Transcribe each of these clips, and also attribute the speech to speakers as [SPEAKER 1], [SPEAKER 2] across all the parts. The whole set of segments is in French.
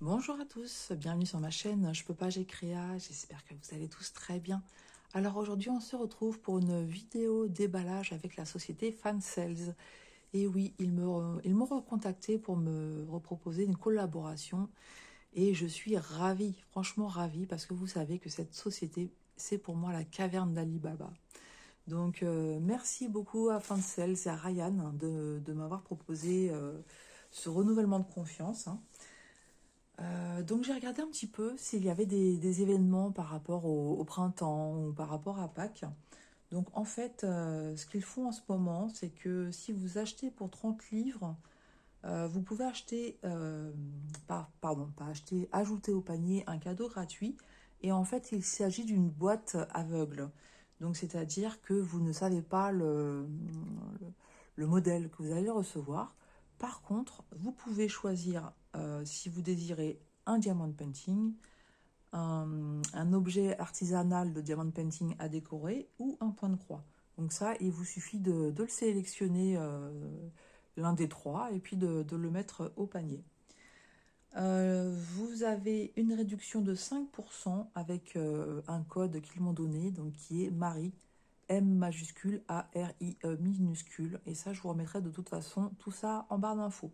[SPEAKER 1] Bonjour à tous, bienvenue sur ma chaîne Je peux pas, j'ai créa, j'espère que vous allez tous très bien. Alors aujourd'hui on se retrouve pour une vidéo déballage avec la société Fansales. Et oui, ils m'ont recontacté pour me reproposer une collaboration et je suis ravie, franchement ravie, parce que vous savez que cette société, c'est pour moi la caverne d'Ali Baba. Donc merci beaucoup à Fansales et à Ryan de m'avoir proposé ce renouvellement de confiance, hein. Donc j'ai regardé un petit peu s'il y avait des événements par rapport au printemps ou par rapport à Pâques. Donc en fait, ce qu'ils font en ce moment, c'est que si vous achetez pour 30 livres, vous pouvez acheter, pardon, pas acheter, ajouter au panier un cadeau gratuit. Et en fait, il s'agit d'une boîte aveugle. Donc c'est-à-dire que vous ne savez pas le modèle que vous allez recevoir. Par contre, vous pouvez choisir si vous désirez un diamond painting, un objet artisanal de diamond painting à décorer ou un point de croix. Donc ça, il vous suffit de le sélectionner l'un des trois et puis de le mettre au panier. Vous avez une réduction de 5% avec un code qu'ils m'ont donné, donc qui est Marie, M majuscule, A-R-I-E minuscule. Et ça, je vous remettrai de toute façon tout ça en barre d'infos.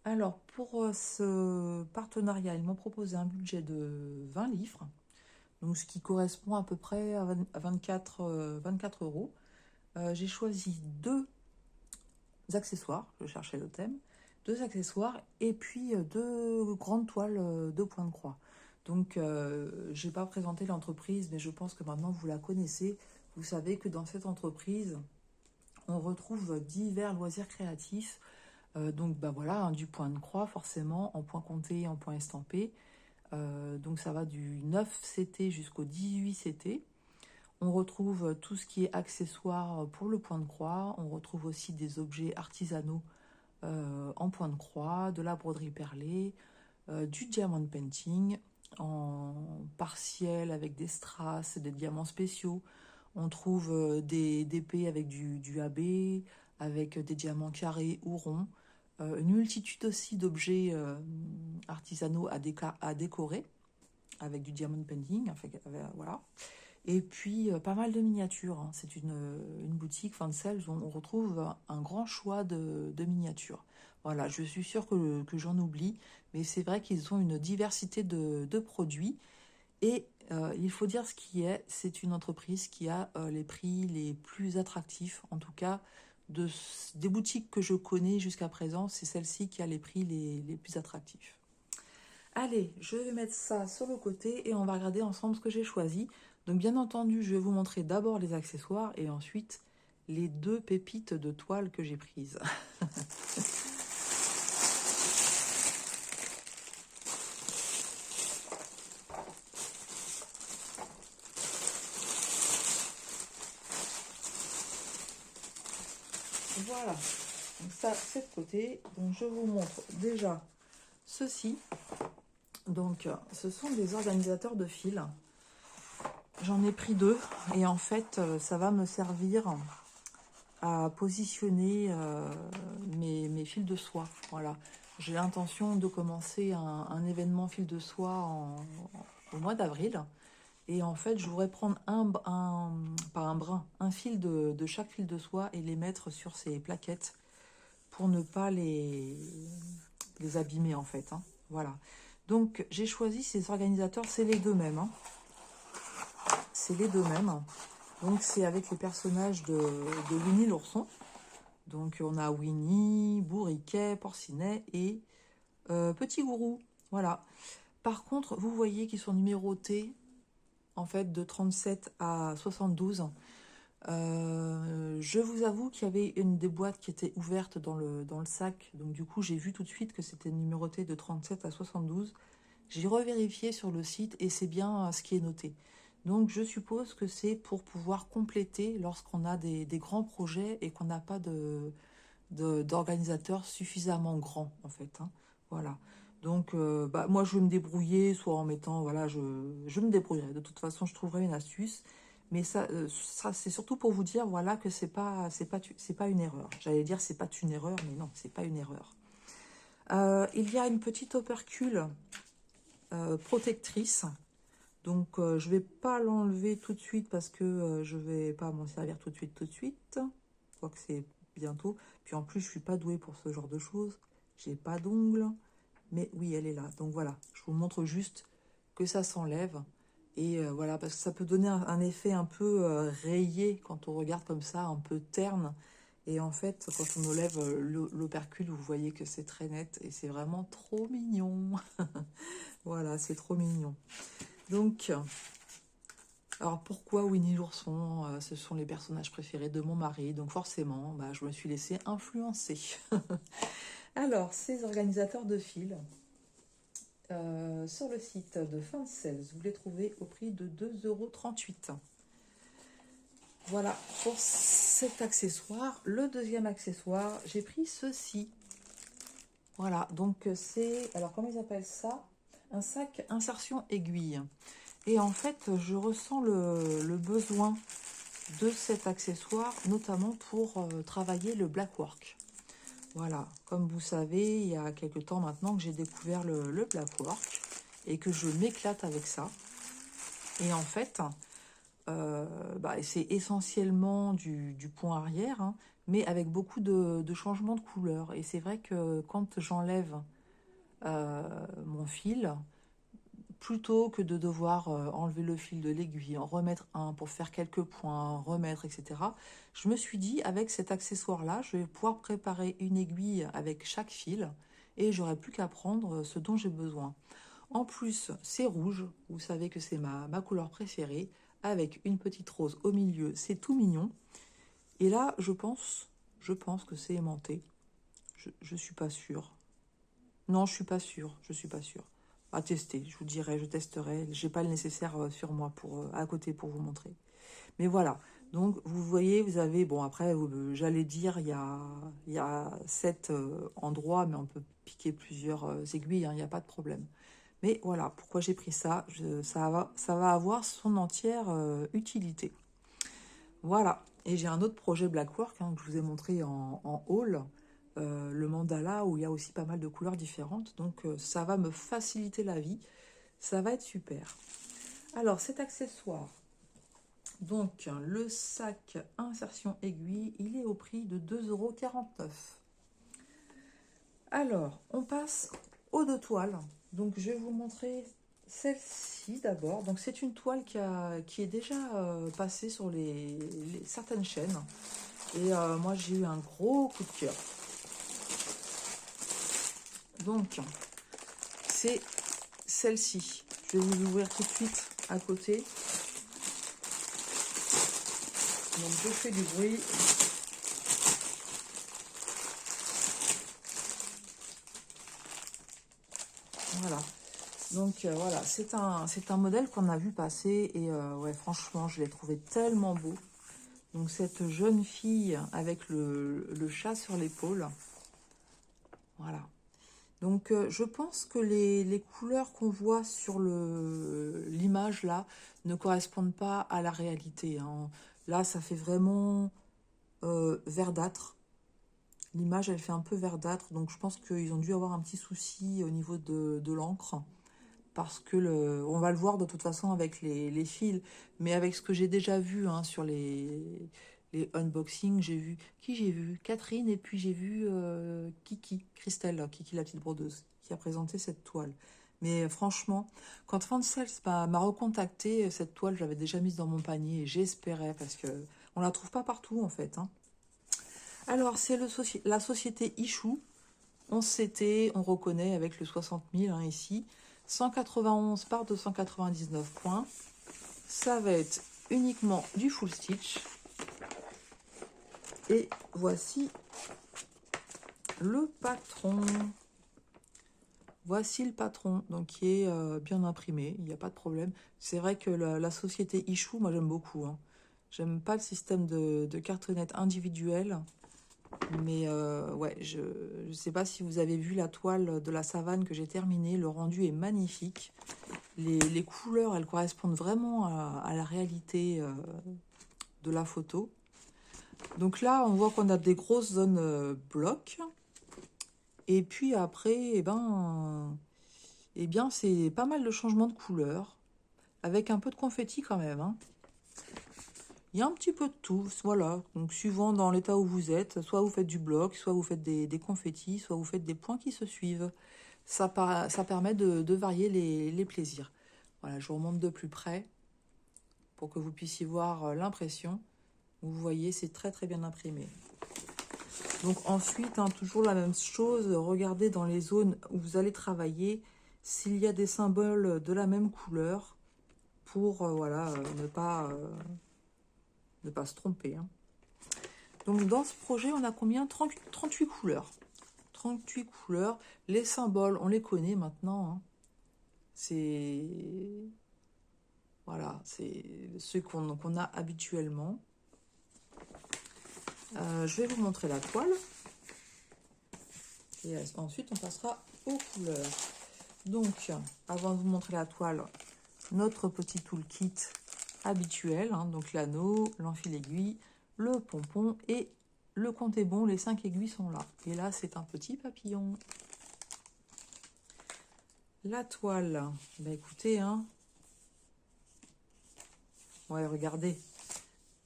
[SPEAKER 1] Alors, pour ce partenariat, ils m'ont proposé un budget de 20 livres, donc ce qui correspond à peu près à 24 euros. J'ai choisi deux accessoires, je cherchais le thème, deux accessoires et puis deux grandes toiles de point de croix. Donc, je n'ai pas présenté l'entreprise, mais je pense que maintenant vous la connaissez. Vous savez que dans cette entreprise, on retrouve divers loisirs créatifs. Donc, bah voilà, hein, du point de croix forcément, en point compté, en point estampé. Donc, ça va du 9 CT jusqu'au 18 CT. On retrouve tout ce qui est accessoires pour le point de croix. On retrouve aussi des objets artisanaux en point de croix, de la broderie perlée, du diamond painting en partiel avec des strass, des diamants spéciaux. On trouve des épées avec du AB, avec des diamants carrés ou ronds. Une multitude aussi d'objets artisanaux à décorer avec du diamond painting. Enfin, voilà. Et puis, pas mal de miniatures, hein. C'est une boutique Fansales où on retrouve un grand choix de miniatures. Voilà, je suis sûre que j'en oublie, mais c'est vrai qu'ils ont une diversité de produits. Et il faut dire ce qui est, c'est une entreprise qui a les prix les plus attractifs, en tout cas, des boutiques que je connais jusqu'à présent, c'est celle-ci qui a les prix les plus attractifs. Allez, je vais mettre ça sur le côté et on va regarder ensemble ce que j'ai choisi. Donc bien entendu, je vais vous montrer d'abord les accessoires et ensuite les deux pépites de toile que j'ai prises. Voilà, donc ça c'est de côté. Donc je vous montre déjà ceci. Donc ce sont des organisateurs de fils. J'en ai pris deux et en fait ça va me servir à positionner mes fils de soie. Voilà. J'ai l'intention de commencer un événement fil de soie au mois d'avril. Et en fait, je voudrais prendre pas un brin, un fil de chaque fil de soie et les mettre sur ces plaquettes pour ne pas les abîmer en fait, hein. Voilà. Donc, j'ai choisi ces organisateurs, c'est les deux mêmes, hein. C'est les deux mêmes. Donc, c'est avec les personnages de Winnie l'ourson. Donc, on a Winnie, Bourriquet, Porcinet et Petit Gourou. Voilà. Par contre, vous voyez qu'ils sont numérotés en fait de 37 à 72. Je vous avoue qu'il y avait une des boîtes qui était ouverte dans le sac. Donc, du coup, j'ai vu tout de suite que c'était numéroté de 37 à 72. J'ai revérifié sur le site et c'est bien ce qui est noté. Donc, je suppose que c'est pour pouvoir compléter lorsqu'on a des grands projets et qu'on n'a pas d'organisateurs suffisamment grands, en fait, hein. Voilà. Donc, bah, moi, je vais me débrouiller, soit en mettant, voilà, je me débrouillerai. De toute façon, je trouverai une astuce. Mais ça c'est surtout pour vous dire, voilà, que c'est pas une erreur. J'allais dire, c'est pas une erreur, mais non, c'est pas une erreur. Il y a une petite opercule protectrice. Donc, je ne vais pas l'enlever tout de suite parce que je ne vais pas m'en servir tout de suite, Je crois que c'est bientôt. Puis en plus, je ne suis pas douée pour ce genre de choses. J'ai pas d'ongles. Mais oui, elle est là. Donc voilà, je vous montre juste que ça s'enlève. Et voilà, parce que ça peut donner un effet un peu rayé quand on regarde comme ça, un peu terne. Et en fait, quand on enlève l'opercule, vous voyez que c'est très net. Et c'est vraiment trop mignon. Voilà, c'est trop mignon. Donc, alors pourquoi Winnie l'ourson? Ce sont les personnages préférés de mon mari. Donc forcément, bah, je me suis laissée influencer. Alors, ces organisateurs de fils, sur le site de Fansels, vous les trouvez au prix de 2,38 €. Voilà pour cet accessoire. Le deuxième accessoire, j'ai pris ceci. Voilà, donc c'est, alors comment ils appellent ça? Un sac insertion aiguille. Et en fait, je ressens le besoin de cet accessoire, notamment pour travailler le blackwork. Voilà, comme vous savez, il y a quelques temps maintenant que j'ai découvert le blackwork et que je m'éclate avec ça. Et en fait, c'est essentiellement du point arrière, hein, mais avec beaucoup de changements de couleur. Et c'est vrai que quand j'enlève mon fil, plutôt que de devoir enlever le fil de l'aiguille, en remettre un pour faire quelques points, remettre, etc., je me suis dit, avec cet accessoire-là, je vais pouvoir préparer une aiguille avec chaque fil et j'aurai plus qu'à prendre ce dont j'ai besoin. En plus, c'est rouge, vous savez que c'est ma couleur préférée, avec une petite rose au milieu, c'est tout mignon. Et là, je pense que c'est aimanté. Je suis pas sûre. Non, je suis pas sûre, je suis pas sûre. À tester, je vous dirai, je testerai. J'ai pas le nécessaire sur moi pour à côté pour vous montrer. Mais voilà. Donc vous voyez, vous avez bon après j'allais dire il y a 7 endroits, mais on peut piquer plusieurs aiguilles, hein, il n'y a pas de problème. Mais voilà, pourquoi j'ai pris ça, ça va avoir son entière utilité. Voilà. Et j'ai un autre projet Blackwork hein, que je vous ai montré en haul, le mandala, où il y a aussi pas mal de couleurs différentes. Donc ça va me faciliter la vie. Ça va être super. Alors cet accessoire, donc le sac insertion aiguille, il est au prix de 2,49 €. Alors, on passe aux deux toiles. Donc je vais vous montrer celle-ci d'abord. Donc c'est une toile qui est déjà passée sur certaines chaînes. Et moi j'ai eu un gros coup de cœur. Donc c'est celle-ci. Je vais vous l'ouvrir tout de suite à côté. Donc je fais du bruit. Voilà. Donc voilà, c'est un modèle qu'on a vu passer et ouais, franchement, je l'ai trouvé tellement beau. Donc cette jeune fille avec le chat sur l'épaule. Voilà. Donc je pense que les couleurs qu'on voit sur l'image là ne correspondent pas à la réalité, hein. Là, ça fait vraiment verdâtre. L'image, elle fait un peu verdâtre. Donc je pense qu'ils ont dû avoir un petit souci au niveau de l'encre. Parce que on va le voir de toute façon avec les fils, mais avec ce que j'ai déjà vu hein, sur les unboxings, j'ai vu Catherine et puis j'ai vu Kiki, Christelle, Kiki la petite brodeuse, qui a présenté cette toile. Mais franchement, quand Fansels m'a recontacté, cette toile, je l'avais déjà mise dans mon panier et j'espérais parce que on la trouve pas partout en fait, hein. Alors, c'est la société Ichou. On reconnaît avec le 60 000 hein, ici. 191 par 299 points. Ça va être uniquement du full stitch. Et voici le patron. Voici le patron, donc qui est bien imprimé, il n'y a pas de problème. C'est vrai que la société Ichou, moi j'aime beaucoup, hein. J'aime pas le système de cartonnette individuelle. Mais ouais, je ne sais pas si vous avez vu la toile de la savane que j'ai terminée. Le rendu est magnifique. Les couleurs, elles correspondent vraiment à la réalité de la photo. Donc là, on voit qu'on a des grosses zones blocs. Et puis après, bien c'est pas mal de changements de couleur, avec un peu de confetti quand même, hein. Il y a un petit peu de tout, voilà. Donc suivant dans l'état où vous êtes, soit vous faites du bloc, soit vous faites des confettis, soit vous faites des points qui se suivent. Ça permet de varier les plaisirs. Voilà, je vous remonte de plus près pour que vous puissiez voir l'impression. Vous voyez, c'est très très bien imprimé. Donc ensuite, hein, toujours la même chose, regardez dans les zones où vous allez travailler s'il y a des symboles de la même couleur pour voilà, ne pas se tromper, hein. Donc dans ce projet, on a combien? 38 couleurs. 38 couleurs. Les symboles, on les connaît maintenant, hein. C'est voilà, c'est ceux qu'on a habituellement. Je vais vous montrer la toile. Et ensuite, on passera aux couleurs. Donc, avant de vous montrer la toile, notre petit toolkit habituel. Hein, donc l'anneau, l'enfil-aiguille, le pompon et le compte est bon. Les 5 aiguilles sont là. Et là, c'est un petit papillon. La toile, bah écoutez, hein. Ouais, regardez.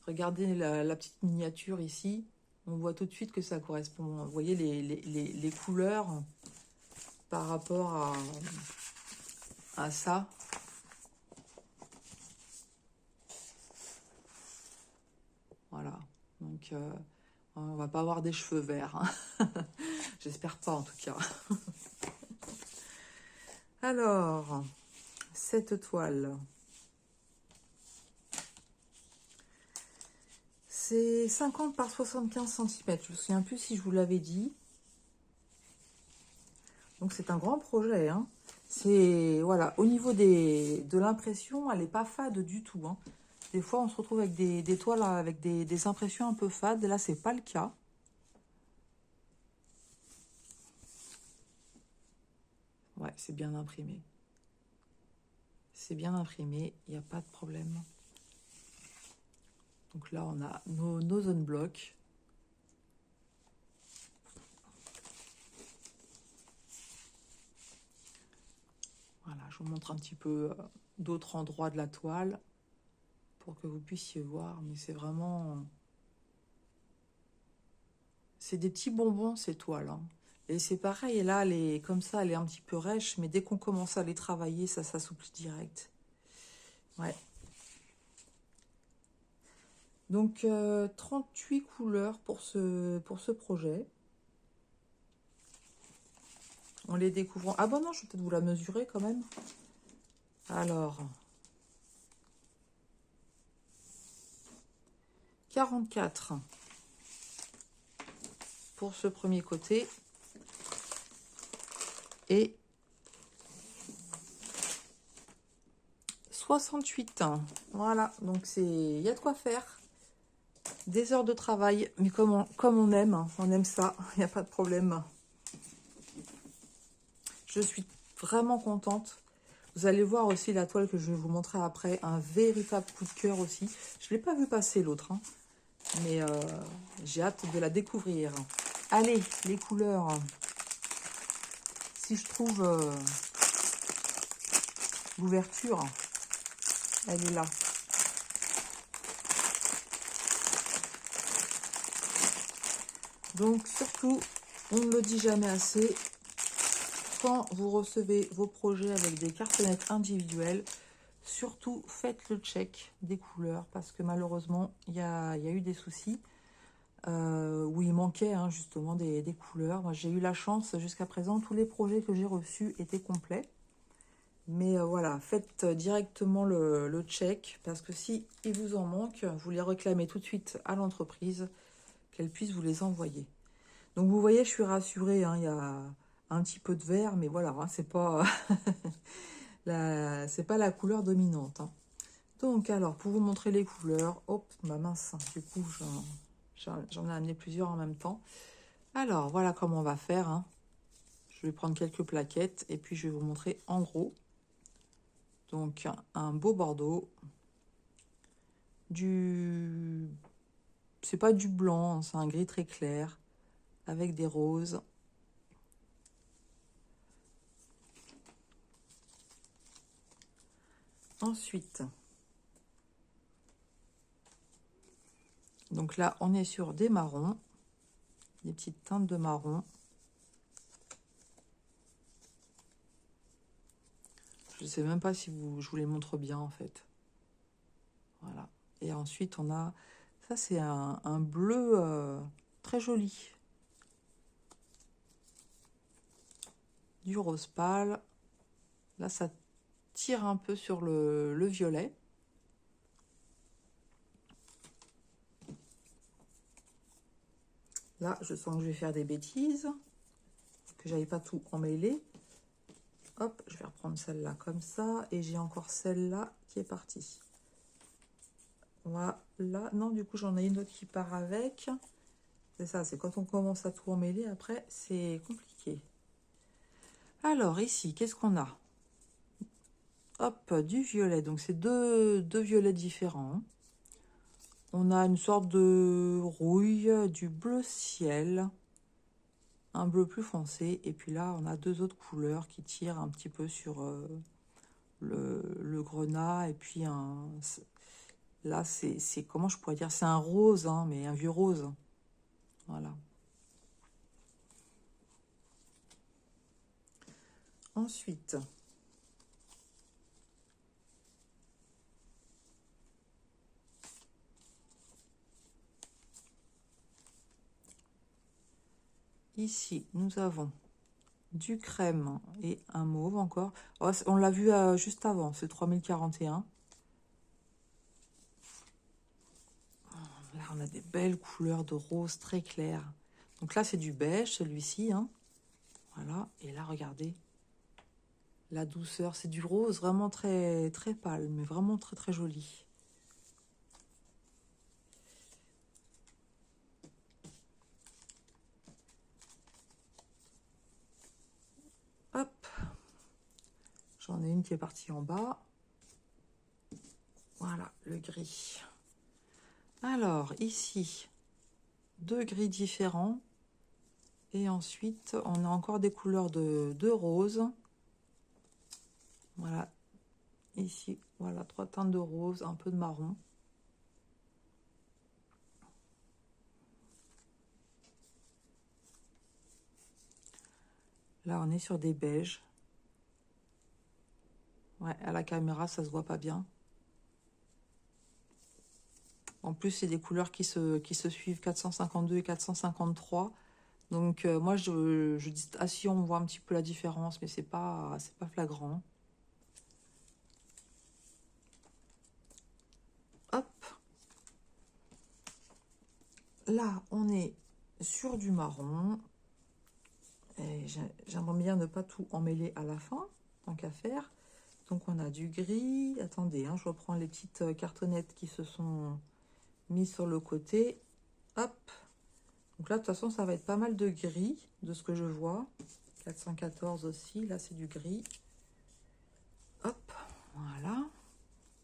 [SPEAKER 1] Regardez la petite miniature ici. On voit tout de suite que ça correspond. Vous voyez les couleurs par rapport à ça. Voilà. Donc, on va pas avoir des cheveux verts, hein. J'espère pas, en tout cas. Alors, cette toile, c'est 50 par 75 cm. Je me souviens plus si je vous l'avais dit. Donc, c'est un grand projet, hein. C'est, voilà, au niveau de l'impression, elle n'est pas fade du tout, hein. Des fois, on se retrouve avec des toiles avec des impressions un peu fades. Là, c'est pas le cas. Ouais, c'est bien imprimé. C'est bien imprimé, il n'y a pas de problème. Donc là, on a nos zones blocs. Voilà, je vous montre un petit peu d'autres endroits de la toile pour que vous puissiez voir. Mais c'est vraiment... C'est des petits bonbons, ces toiles, hein. Et c'est pareil, et là, elle est comme ça, elle est un petit peu rêche, mais dès qu'on commence à les travailler, ça s'assouplit direct. Ouais. Donc, 38 couleurs pour ce projet. On les découvre... Ah bon, non, je vais peut-être vous la mesurer quand même. Alors... 44 pour ce premier côté. Et 68. Voilà, donc il y a de quoi faire. Des heures de travail, mais comme on aime, hein, on aime ça, il n'y a pas de problème. Je suis vraiment contente. Vous allez voir aussi la toile que je vais vous montrer après, un véritable coup de cœur aussi. Je ne l'ai pas vu passer l'autre, hein, mais j'ai hâte de la découvrir. Allez, les couleurs. Si je trouve l'ouverture, elle est là. Donc surtout, on ne le dit jamais assez, quand vous recevez vos projets avec des cartonnettes individuelles, surtout faites le check des couleurs parce que malheureusement, il y a eu des soucis où il manquait hein, justement des couleurs. Moi, j'ai eu la chance jusqu'à présent, tous les projets que j'ai reçus étaient complets. Mais voilà, faites directement le check parce que si il vous en manque, vous les réclamez tout de suite à l'entreprise qu'elle puisse vous les envoyer. Donc vous voyez, je suis rassurée, hein, il y a un petit peu de vert, mais voilà, hein, c'est pas c'est pas la couleur dominante, hein. Donc alors, pour vous montrer les couleurs, hop, ma mince, du coup, j'en ai amené plusieurs en même temps. Alors, voilà comment on va faire, hein. Je vais prendre quelques plaquettes et puis je vais vous montrer en gros. Donc, un beau bordeaux, c'est pas du blanc, c'est un gris très clair, avec des roses. Ensuite, donc là, on est sur des marrons, des petites teintes de marron. Je ne sais même pas si je vous les montre bien, en fait. Voilà. Et ensuite, on a... Ça, c'est un bleu très joli. Du rose pâle. Là, ça tire un peu sur le violet. Là, je sens que je vais faire des bêtises, que j'avais pas tout emmêlé. Hop, je vais reprendre celle-là comme ça. Et j'ai encore celle-là qui est partie. Voilà. Non, du coup, j'en ai une autre qui part avec. C'est ça, c'est quand on commence à tout emmêler, après, c'est compliqué. Alors, ici, qu'est-ce qu'on a? Hop, du violet. Donc, c'est deux violets différents. On a une sorte de rouille, du bleu ciel, un bleu plus foncé. Et puis là, on a deux autres couleurs qui tirent un petit peu sur le grenat. Et puis, là, c'est comment je pourrais dire? C'est un rose, hein, mais un vieux rose. Voilà. Ensuite, ici, nous avons du crème et un mauve encore. Oh, on l'a vu juste avant, c'est 3041. Là, on a des belles couleurs de rose très claires. Donc là, c'est du beige, celui-ci. Hein. Voilà. Et là, regardez. La douceur, c'est du rose vraiment très, très pâle, mais vraiment très, très joli. Hop. J'en ai une qui est partie en bas. Voilà, le gris. Alors, ici, deux gris différents. Et ensuite, on a encore des couleurs de rose. Voilà. Ici, voilà, trois teintes de rose, un peu de marron. Là, on est sur des beiges. Ouais, à la caméra, ça se voit pas bien. En plus, c'est des couleurs qui se suivent, 452 et 453. Donc, moi, je dis, ah si, on voit un petit peu la différence, mais c'est pas flagrant. Hop. Là, on est sur du marron. Et j'aimerais bien ne pas tout emmêler à la fin, tant qu'à faire. Donc, on a du gris. Attendez, hein, je reprends les petites cartonnettes qui se sont mises sur le côté. Hop. Donc là, de toute façon, ça va être pas mal de gris, de ce que je vois. 414 aussi, là, c'est du gris. Hop, voilà.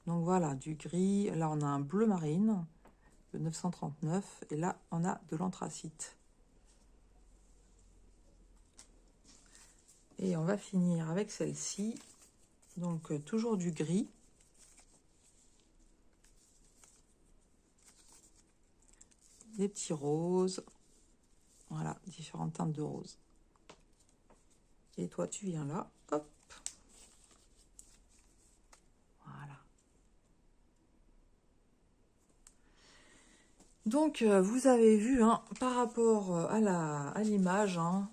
[SPEAKER 1] Donc voilà, du gris. Là, on a un bleu marine, le 939. Et là, on a de l'anthracite. Et on va finir avec celle-ci. Donc, toujours du gris. Des petits roses. Voilà, différentes teintes de rose. Et toi, tu viens là. Hop. Voilà. Donc, vous avez vu, hein, par rapport à l'image, hein,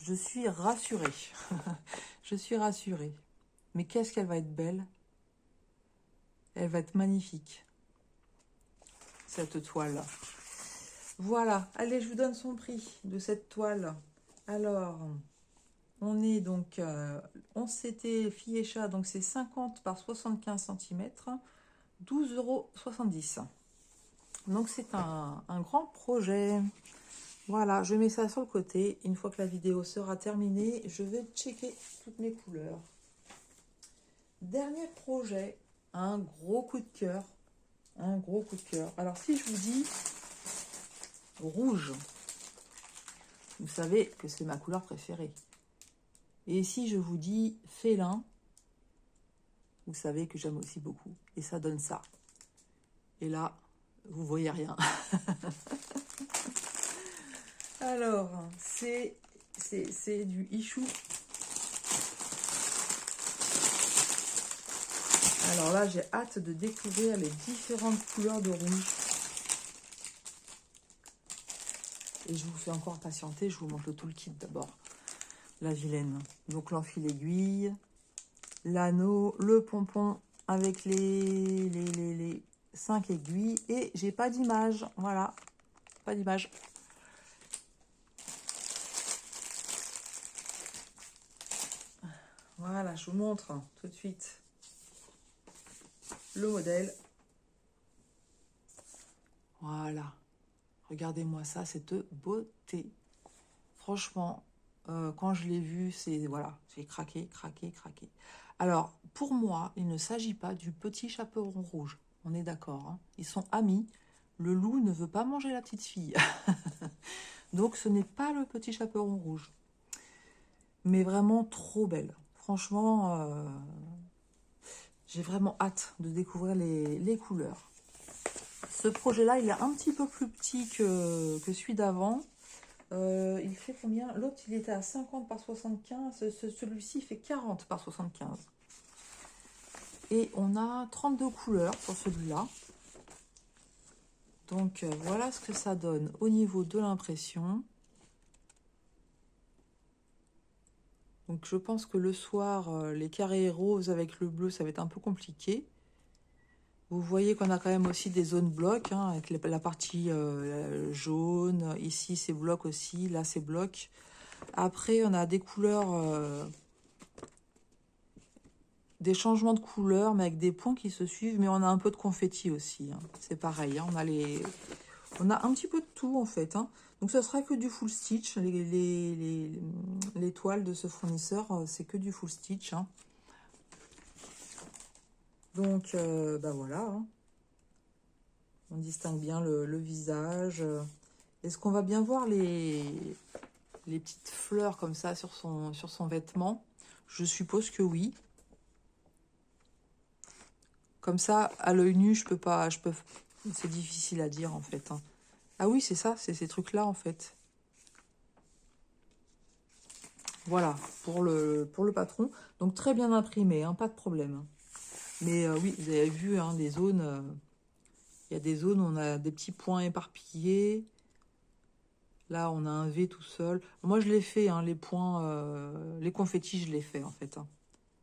[SPEAKER 1] je suis rassurée. Je suis rassurée. Mais qu'est-ce qu'elle va être belle. Elle va être magnifique. Cette toile. Voilà. Allez, je vous donne son prix de cette toile. Alors, on est donc... on s'était fié chat, donc c'est 50 par 75 cm. 12,70 €. Donc, c'est un grand projet. Voilà, je mets ça sur le côté. Une fois que la vidéo sera terminée, je vais checker toutes mes couleurs. Dernier projet, un gros coup de cœur. Un gros coup de cœur. Alors, si je vous dis rouge, vous savez que c'est ma couleur préférée. Et si je vous dis félin, vous savez que j'aime aussi beaucoup. Et ça donne ça. Et là, vous voyez rien. Alors, c'est du Ichou. Alors là, j'ai hâte de découvrir les différentes couleurs de rouge. Et je vous fais encore patienter, je vous montre le toolkit d'abord. La vilaine. Donc l'enfil aiguille, l'anneau, le pompon avec les 5 aiguilles. Et j'ai pas d'image, voilà, pas d'image. Voilà, je vous montre tout de suite le modèle. Voilà. Regardez-moi ça, cette beauté. Franchement, quand je l'ai vu, c'est... Voilà, j'ai craqué, craqué, craqué. Alors, pour moi, il ne s'agit pas du petit chaperon rouge. On est d'accord, hein. Ils sont amis. Le loup ne veut pas manger la petite fille. Donc, ce n'est pas le petit chaperon rouge. Mais vraiment trop belle. Franchement, j'ai vraiment hâte de découvrir les couleurs. Ce projet-là, il est un petit peu plus petit que celui d'avant. Il fait combien? L'autre, il était à 50 par 75. Celui-ci, il fait 40 par 75. Et on a 32 couleurs sur celui-là. Donc, voilà ce que ça donne au niveau de l'impression. Donc, je pense que le soir, les carrés roses avec le bleu, ça va être un peu compliqué. Vous voyez qu'on a quand même aussi des zones blocs, hein, avec la partie jaune. Ici, c'est bloc aussi. Là, c'est bloc. Après, on a des couleurs, des changements de couleurs, mais avec des points qui se suivent. Mais on a un peu de confetti aussi, hein. C'est pareil, hein, on a un petit peu de tout, en fait, hein. Donc, ce sera que du full stitch. Les toiles de ce fournisseur, c'est que du full stitch, hein. Donc, bah voilà, hein. On distingue bien le visage. Est-ce qu'on va bien voir les petites fleurs comme ça sur son vêtement? Je suppose que oui. Comme ça, à l'œil nu, je peux pas... c'est difficile à dire, en fait, hein. Ah oui, c'est ça, c'est ces trucs-là, en fait. Voilà, pour le patron. Donc, très bien imprimé, hein, pas de problème. Mais oui, vous avez vu, hein, des zones... il y a des zones où on a des petits points éparpillés. Là, on a un V tout seul. Moi, je l'ai fait, hein, les points... les confettis, je l'ai fait, en fait, hein.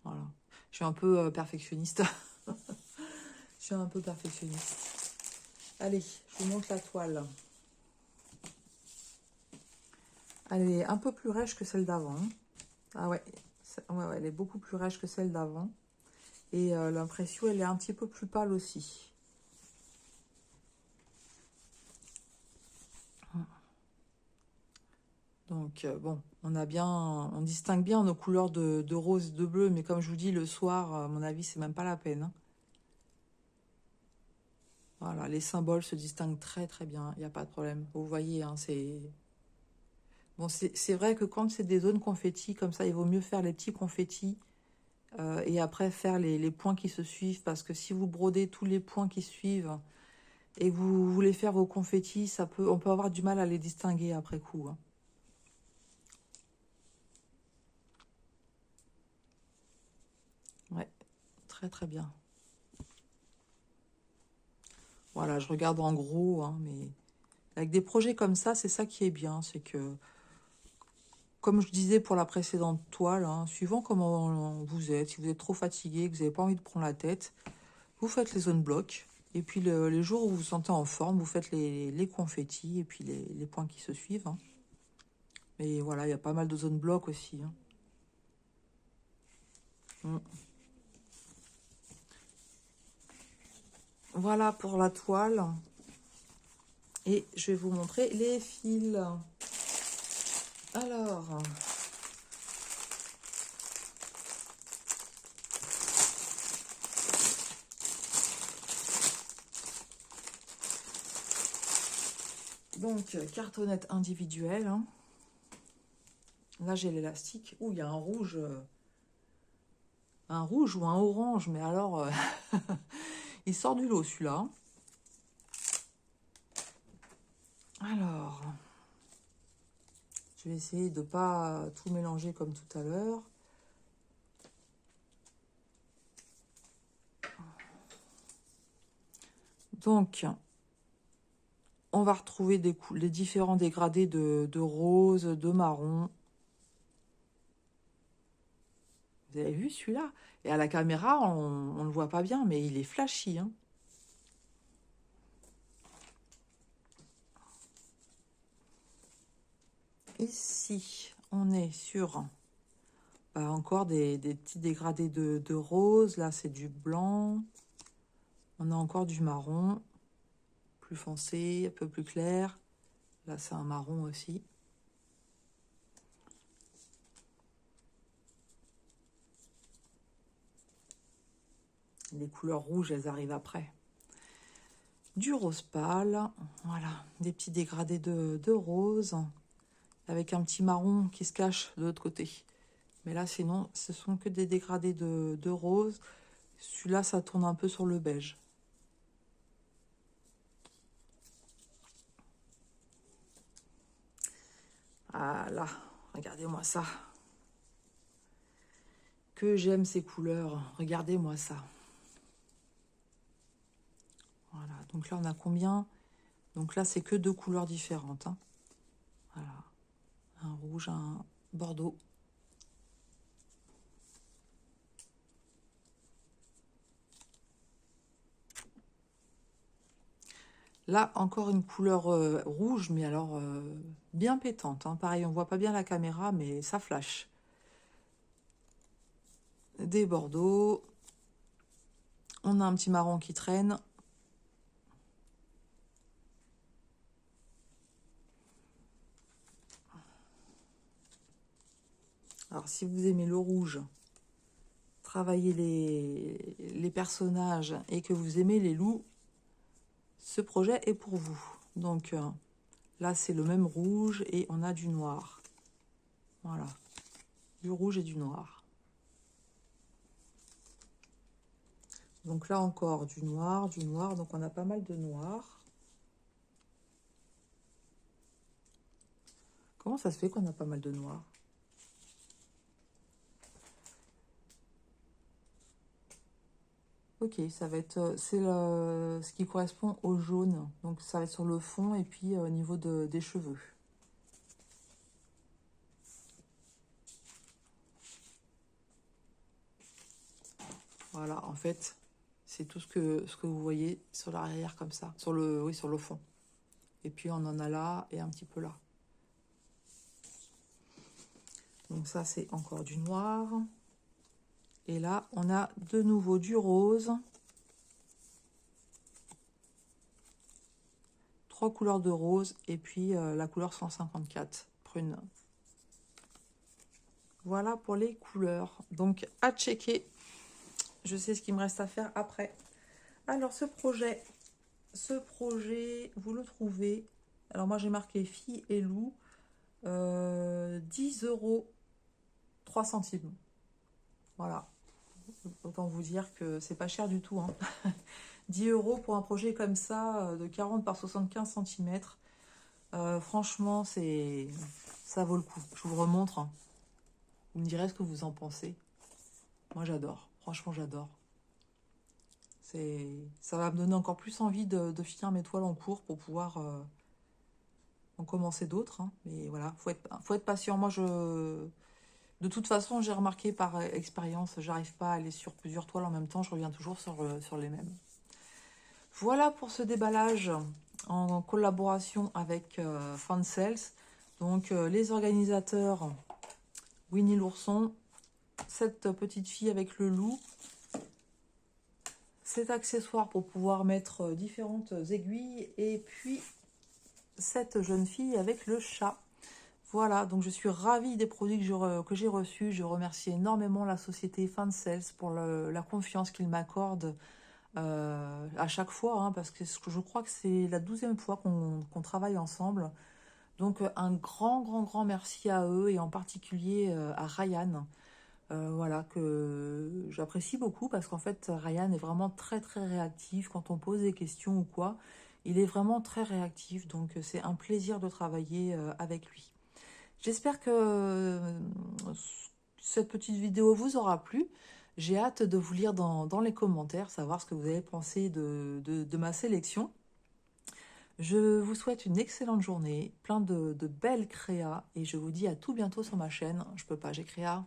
[SPEAKER 1] Voilà. Je suis un peu perfectionniste. Je suis un peu perfectionniste. Allez, je vous montre la toile. Elle est un peu plus rêche que celle d'avant. Ah ouais, ouais, elle est beaucoup plus rêche que celle d'avant. Et l'impression, elle est un petit peu plus pâle aussi. Donc, bon, on distingue bien nos couleurs de rose et de bleu. Mais comme je vous dis, le soir, à mon avis, c'est même pas la peine, hein. Voilà, les symboles se distinguent très très bien. Il n'y a pas de problème. Vous voyez, hein, c'est... Bon, c'est vrai que quand c'est des zones confettis, comme ça, il vaut mieux faire les petits confettis. Et après, faire les points qui se suivent. Parce que si vous brodez tous les points qui suivent et que vous voulez faire vos confettis, on peut avoir du mal à les distinguer après coup, hein. Ouais, très très bien. Voilà, je regarde en gros, hein, mais avec des projets comme ça, c'est ça qui est bien. C'est que, comme je disais pour la précédente toile, hein, suivant comment vous êtes, si vous êtes trop fatigué, que vous n'avez pas envie de prendre la tête, vous faites les zones blocs. Et puis les jours où vous vous sentez en forme, vous faites les confettis et puis les points qui se suivent, hein. Et voilà, il y a pas mal de zones blocs aussi, hein. Mm. Voilà pour la toile. Et je vais vous montrer les fils. Alors, donc cartonnette individuelle, hein. Là, j'ai l'élastique. Ouh, il y a un rouge. un rouge ou un orange, mais alors, il sort du lot celui-là. Alors, je vais essayer de ne pas tout mélanger comme tout à l'heure. Donc, on va retrouver les différents dégradés de rose, de marron. Vous avez vu celui-là? Et à la caméra, on ne le voit pas bien, mais il est flashy, hein. Ici, on est sur encore des petits dégradés de rose. Là, c'est du blanc. On a encore du marron, plus foncé, un peu plus clair. Là, c'est un marron aussi. Les couleurs rouges, elles arrivent après. Du rose pâle, voilà, des petits dégradés de rose, avec un petit marron qui se cache de l'autre côté. Mais là, sinon, ce sont que des dégradés de rose. Celui-là, ça tourne un peu sur le beige. Voilà, regardez-moi ça. Que j'aime ces couleurs. Regardez-moi ça. Voilà, donc là, on a combien? Donc là, c'est que deux couleurs différentes, hein. Voilà, un rouge, un bordeaux. Là, encore une couleur rouge, mais alors bien pétante, hein. Pareil, on voit pas bien la caméra, mais ça flash. Des bordeaux. On a un petit marron qui traîne. Alors, si vous aimez le rouge, travailler les personnages et que vous aimez les loups, ce projet est pour vous. Donc, là, c'est le même rouge et on a du noir. Voilà, du rouge et du noir. Donc là encore, du noir, donc on a pas mal de noir. Comment ça se fait qu'on a pas mal de noir? Ok, ça va être, c'est ce qui correspond au jaune. Donc ça va être sur le fond et puis au niveau des cheveux. Voilà, en fait, c'est tout ce que vous voyez sur l'arrière comme ça, oui, sur le fond. Et puis on en a là et un petit peu là. Donc ça, c'est encore du noir. Et là, on a de nouveau du rose. 3 couleurs de rose et puis la couleur 154, prune. Voilà pour les couleurs. Donc, à checker. Je sais ce qu'il me reste à faire après. Alors, ce projet, vous le trouvez. Alors, moi, j'ai marqué fille et loup. 10 euros 3 centimes. Voilà. Autant vous dire que c'est pas cher du tout, hein. 10 euros pour un projet comme ça, de 40 par 75 cm. Franchement, ça vaut le coup. Je vous remontre, hein. Vous me direz ce que vous en pensez. Moi, j'adore. Franchement, j'adore. Ça va me donner encore plus envie de finir mes toiles en cours pour pouvoir en commencer d'autres, hein. Mais voilà, faut être patient. Moi, de toute façon, j'ai remarqué par expérience, j'arrive pas à aller sur plusieurs toiles en même temps. Je reviens toujours sur les mêmes. Voilà pour ce déballage en collaboration avec Fansels. Donc, les organisateurs, Winnie l'ourson, cette petite fille avec le loup, cet accessoire pour pouvoir mettre différentes aiguilles et puis cette jeune fille avec le chat. Voilà, donc je suis ravie des produits que j'ai reçus. Je remercie énormément la société Fansels pour la confiance qu'ils m'accordent à chaque fois, hein, parce que je crois que c'est la 12e fois qu'on travaille ensemble. Donc un grand merci à eux et en particulier à Ryan Voilà, que j'apprécie beaucoup parce qu'en fait, Ryan est vraiment très très réactif quand on pose des questions ou quoi. Il est vraiment très réactif, donc c'est un plaisir de travailler avec lui. J'espère que cette petite vidéo vous aura plu. J'ai hâte de vous lire dans les commentaires, savoir ce que vous avez pensé de ma sélection. Je vous souhaite une excellente journée, plein de belles créas, et je vous dis à tout bientôt sur ma chaîne. Je peux pas, j'ai créa.